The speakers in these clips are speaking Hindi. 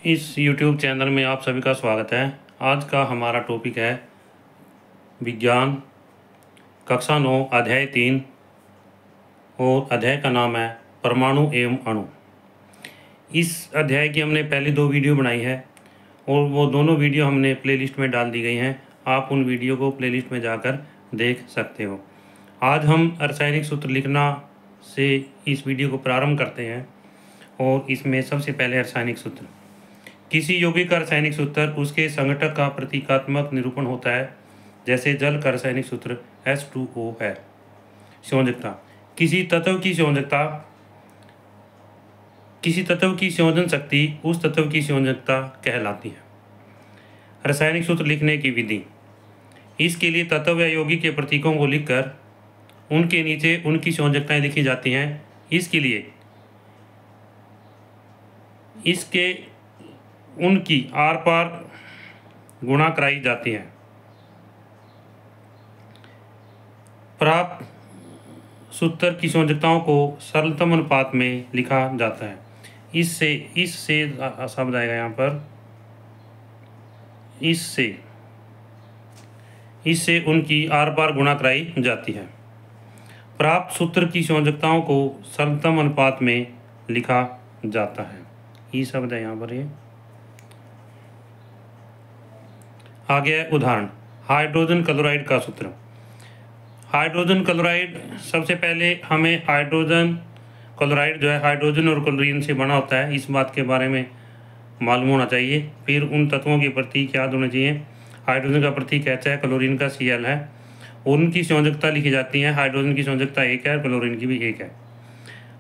इस YouTube चैनल में आप सभी का स्वागत है। आज का हमारा टॉपिक है विज्ञान कक्षा 9 अध्याय 3 और अध्याय का नाम है परमाणु एवं अणु। इस अध्याय की हमने पहली 2 वीडियो बनाई है और वो दोनों वीडियो हमने प्लेलिस्ट में डाल दी गई हैं। आप उन वीडियो को प्लेलिस्ट में जाकर देख सकते हो। आज हम रासायनिक सूत्र लिखना से इस वीडियो को प्रारंभ करते हैं और इसमें सबसे पहले रासायनिक सूत्र। किसी यौगिक का रासायनिक सूत्र उसके संघटक का प्रतीकात्मक निरूपण होता है। जैसे जल का रासायनिक सूत्र H2O है। संयोजकता किसी तत्व की संयोजन शक्ति उस तत्व की संयोजकता कहलाती है। रासायनिक सूत्र लिखने की विधि। इसके लिए तत्व या यौगिक के प्रतीकों को लिखकर उनके नीचे उनकी संयोजकताएं लिखी जाती हैं। इसके लिए उनकी आर पार गुणा कराई जाती है। प्राप्त सूत्र की संयोजकताओं को सरलतम अनुपात में लिखा जाता है। इससे शब्द आएगा यहाँ पर, इससे उनकी आर पार गुणा कराई जाती है। प्राप्त सूत्र की संयोजकताओं को सरलतम अनुपात में लिखा जाता है। ये शब्द है यहाँ पर। ये आगे उदाहरण हाइड्रोजन क्लोराइड का सूत्र। हाइड्रोजन क्लोराइड, सबसे पहले हमें हाइड्रोजन क्लोराइड जो है हाइड्रोजन और क्लोरीन से बना होता है, इस बात के बारे में मालूम होना चाहिए। फिर उन तत्वों के प्रतीक याद होने चाहिए। हाइड्रोजन का प्रतीक H है, क्लोरीन का Cl है। उनकी संयोजकता लिखी जाती है। हाइड्रोजन की संयोजकता 1 है, क्लोरीन की भी 1 है।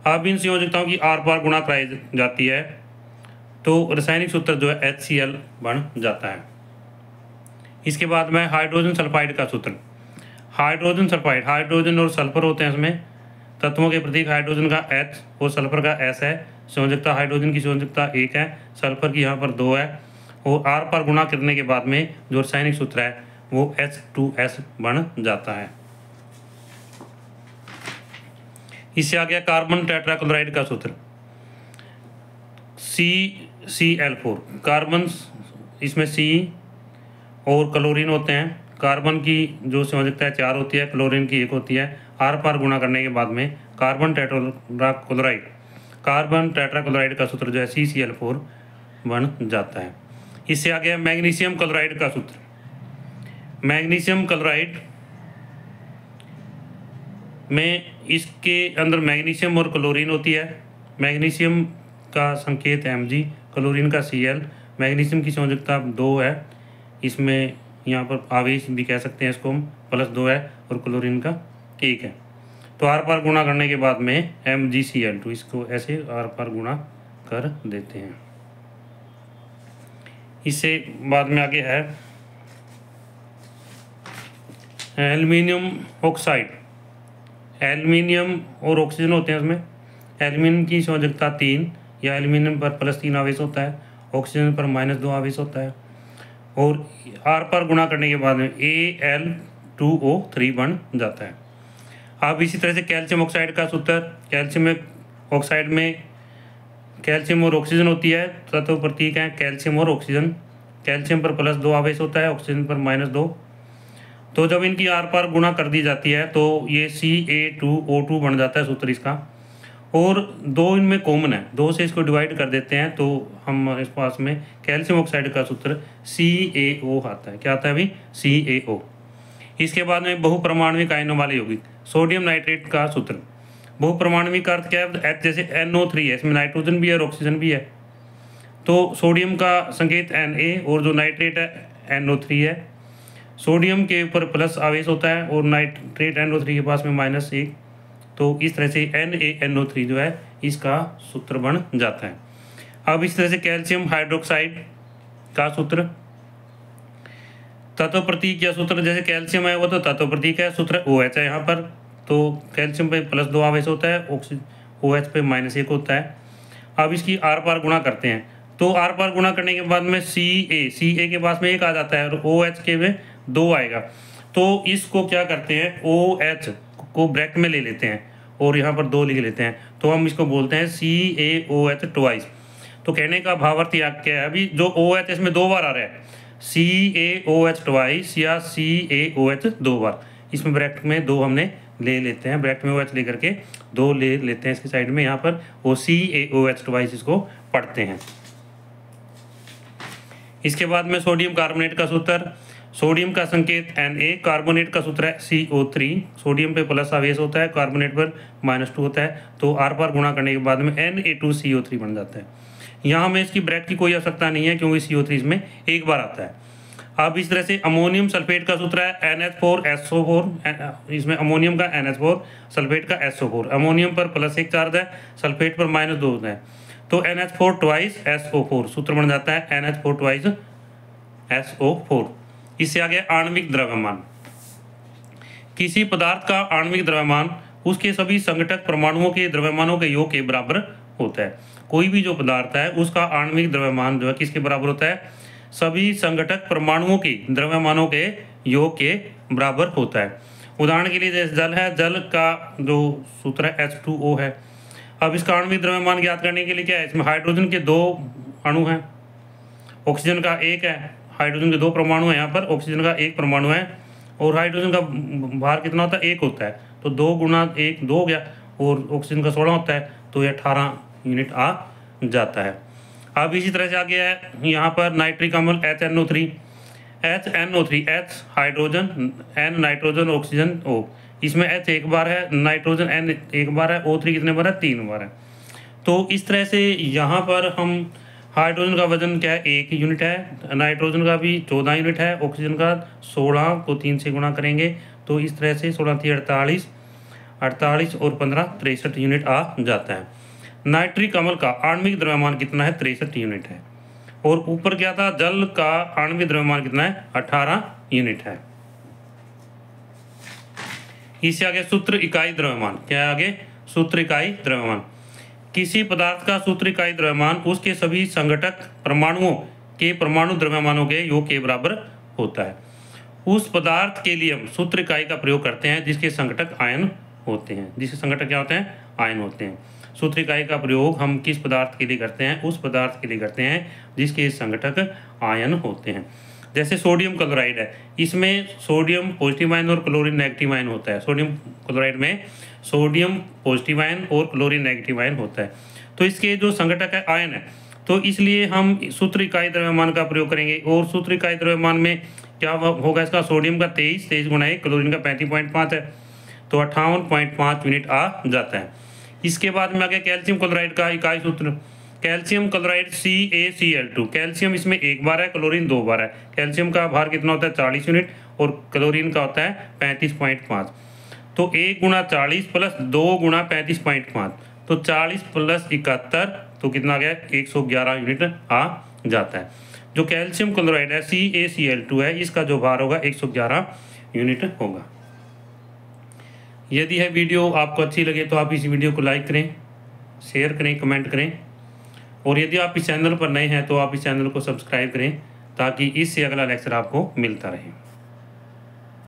अब इन संयोजकताओं की आर पार गुणा कराई जाती है तो रासायनिक सूत्र जो है HCl बन जाता है। इसके बाद में हाइड्रोजन सल्फाइड का सूत्र। हाइड्रोजन सल्फाइड, हाइड्रोजन और सल्फर होते हैं इसमें। तत्वों के प्रतीक हाइड्रोजन का H और सल्फर का S है। संयोजकता हाइड्रोजन की संयोजकता 1 है, सल्फर की यहाँ पर 2 है। और आर पार गुणा करने के बाद में जो रासायनिक सूत्र है वो H2S बन जाता है। इससे आ गया कार्बन टेट्राक्लोराइड का सूत्र CCl4। कार्बन, इसमें C और क्लोरीन होते हैं। कार्बन की जो संयोजकता है 4 होती है, क्लोरीन की 1 होती है। आर पार गुणा करने के बाद में कार्बन टेट्राक्लोराइड का सूत्र जो है CCl4 बन जाता है। इससे आ गया मैग्नीशियम क्लोराइड का सूत्र। मैग्नीशियम क्लोराइड में इसके अंदर मैग्नीशियम और क्लोरीन होती है। मैग्नीशियम का संकेत Mg, क्लोरीन का Cl। मैग्नीशियम की संयोजकता 2 है, इसमें यहाँ पर आवेश भी कह सकते हैं इसको हम, +2 है। और क्लोरीन का 1 है। तो आर पार गुणा करने के बाद में MgCl2, इसको ऐसे आर पार गुणा कर देते हैं। इससे बाद में आगे है एल्युमिनियम ऑक्साइड। एल्युमिनियम और ऑक्सीजन होते हैं इसमें। एल्युमिनियम की संयोजकता 3 या एल्युमिनियम पर +3 आवेश होता है, ऑक्सीजन पर -2 आवेश होता है। और आर पार गुणा करने के बाद में Al2O3 बन जाता है। अब इसी तरह से कैल्शियम ऑक्साइड का सूत्र। कैल्शियम ऑक्साइड में कैल्शियम और ऑक्सीजन होती है, तत्व प्रतीक हैं कैल्शियम और ऑक्सीजन। कैल्शियम पर +2 आवेश होता है, ऑक्सीजन पर -2। तो जब इनकी आर पार गुणा कर दी जाती है तो ये Ca2O2 बन जाता है सूत्र इसका। और 2 इनमें कॉमन है, 2 से इसको डिवाइड कर देते हैं तो हम इस पास में कैल्शियम ऑक्साइड का सूत्र CaO आता है। क्या आता है अभी? CaO। इसके बाद में बहुपरमाणविक आयनों वाले यौगिक। सोडियम नाइट्रेट का सूत्र। बहुपरमाणविक का अर्थ क्या है? H जैसे NO3 है, इसमें नाइट्रोजन भी है और ऑक्सीजन भी है। तो सोडियम का संकेत Na और जो नाइट्रेट है NO3 है। सोडियम के ऊपर प्लस आवेश होता है और नाइट्रेट NO3 के पास में -1। तो इस तरह से NaNO3 जो है इसका सूत्र बन जाता है। अब इस तरह से कैल्शियम हाइड्रोक्साइड का सूत्र। तत्व प्रतीक या सूत्र, जैसे कैल्शियम है वो तो तत्व प्रतीक है, सूत्र OH है यहाँ पर। तो कैल्शियम पे +2 आवेश होता है, OH पे -1 होता है। अब इसकी आर पार गुणा करते हैं तो आर पार गुणा करने के बाद में Ca के पास में 1 आ जाता है और OH के में 2 आएगा। तो इसको क्या करते हैं, OH को ब्रैकेट में ले लेते हैं और यहाँ पर 2 लिख लेते हैं। तो हम इसको बोलते हैं CaOH ट्वाइस। तो कहने का भावार्थ क्या है, अभी जो OH इसमें 2 बार आ रहा है, CaOH ट्वाइस या CaOH 2 बार, इसमें ब्रैकेट में 2 हमने ले लेते हैं, ब्रैकेट में OH लेकर के 2 ले लेते हैं इसकी साइड में, यहाँ पर वो CaOH ट्वाइस इसको पढ़ते हैं। इसके बाद में सोडियम कार्बोनेट का सूत्र, सोडियम का संकेत Na, कार्बोनेट का सूत्र है CO3, सोडियम पे प्लस आवेश होता है, कार्बोनेट पर -2 होता है, तो आर पार गुणा करने के बाद में Na2CO3 बन जाता है। यहाँ में इसकी ब्रैकेट की कोई आवश्यकता नहीं है क्योंकि CO3 इसमें एक बार आता है। अब इस तरह से अमोनियम सल्फेट का सूत्र है NH4SO4, इसमें अमोनियम का NH4, सल्फेट का SO4, अमोनियम पर +1 चार्ज है, सल्फेट पर -2 है, तो NH4 ट्वाइस SO4 सूत्र बन जाता है NH4 ट्वाइस SO4। इससे आगे आणविक द्रव्यमान, किसी पदार्थ का आणविक द्रव्यमान उसके सभी संघटक परमाणुओं के द्रव्यमानों के योग के बराबर होता है। कोई भी जो पदार्थ है उसका आणविक द्रव्यमान जो है किसके बराबर होता है, सभी संघटक परमाणुओं के द्रव्यमानों के योग के बराबर होता है। उदाहरण के लिए जैसे जल है, जल का जो सूत्र है H2O है। अब इसका आणविक द्रव्यमान ज्ञात करने के लिए क्या है, इसमें हाइड्रोजन के 2 अणु हैं, ऑक्सीजन का 1 है, हाइड्रोजन के 2 परमाणु हैं यहाँ पर, ऑक्सीजन का 1 परमाणु है, और हाइड्रोजन का भार कितना होता है, 1 होता है, तो 2 गुणा 1 2 हो गया, और ऑक्सीजन का 16 होता है, तो ये 18 यूनिट आ जाता है। अब इसी तरह से आ गया है यहाँ पर नाइट्रिक अम्ल HNO3, H hydrogen, N nitrogen, oxygen O, इसमें H 1 बार है, नाइट्रोजन N 1 बार है, O3 कितने बार है, 3 बार है। तो इस तरह से यहाँ पर हम हाइड्रोजन का वजन क्या है, 1 यूनिट है, नाइट्रोजन का भी 14 यूनिट है, ऑक्सीजन का 16 को 3 से गुणा करेंगे, तो इस तरह से 16 थी 48, 48 और 15 63 यूनिट आ जाता है। नाइट्रिक अम्ल का आणविक द्रव्यमान कितना है, 63 यूनिट है, और ऊपर क्या था, जल का आणविक द्रव्यमान कितना है, 18 यूनिट है। इससे आगे सूत्र इकाई द्रव्यमान, क्या है आगे, सूत्र इकाई द्रव्यमान, किसी पदार्थ का सूत्र इकाई द्रव्यमान उसके सभी संघटक परमाणुओं के परमाणु द्रव्यमानों के योग के बराबर होता है। उस पदार्थ के लिए हम सूत्र इकाई का प्रयोग करते हैं जिसके संघटक आयन होते हैं, जिसके संघटक क्या होते हैं, आयन होते हैं। सूत्र इकाई का प्रयोग हम किस पदार्थ के लिए करते हैं, उस पदार्थ के लिए करते हैं जिसके संघटक आयन होते हैं। जैसे सोडियम क्लोराइड है, इसमें सोडियम पॉजिटिव आयन और क्लोरीन नेगेटिव आयन होता है। सोडियम क्लोराइड में सोडियम पॉजिटिव आयन और क्लोरीन नेगेटिव आयन होता है, तो इसके जो संघटक है आयन है, तो इसलिए हम सूत्र इकाई द्रव्यमान का प्रयोग करेंगे। और सूत्र इकाई द्रव्यमान में क्या होगा, इसका सोडियम का 23 गुणा 1, क्लोरीन का 35.5 है, तो 58.5 यूनिट आ जाता है। इसके बाद में आ गया कैल्शियम क्लोराइड का इकाई सूत्र, कैल्शियम क्लोराइड CaCl2, कैल्शियम इसमें 1 बार है, क्लोरीन 2 बार है, कैल्शियम का भार कितना होता है, 40 यूनिट, और क्लोरीन का होता है 35.5, तो 1 गुणा 40 प्लस 2 गुणा 35.5, तो 40 प्लस 71, तो कितना आ गया, 111 यूनिट आ जाता है। जो कैल्शियम क्लोराइड है CaCl2 है, इसका जो भार होगा 111 यूनिट होगा। यदि है वीडियो आपको अच्छी लगे तो आप इस वीडियो को लाइक करें, शेयर करें, कमेंट करें, और यदि आप इस चैनल पर नए हैं तो आप इस चैनल को सब्सक्राइब करें ताकि इससे अगला लेक्चर आपको मिलता रहे।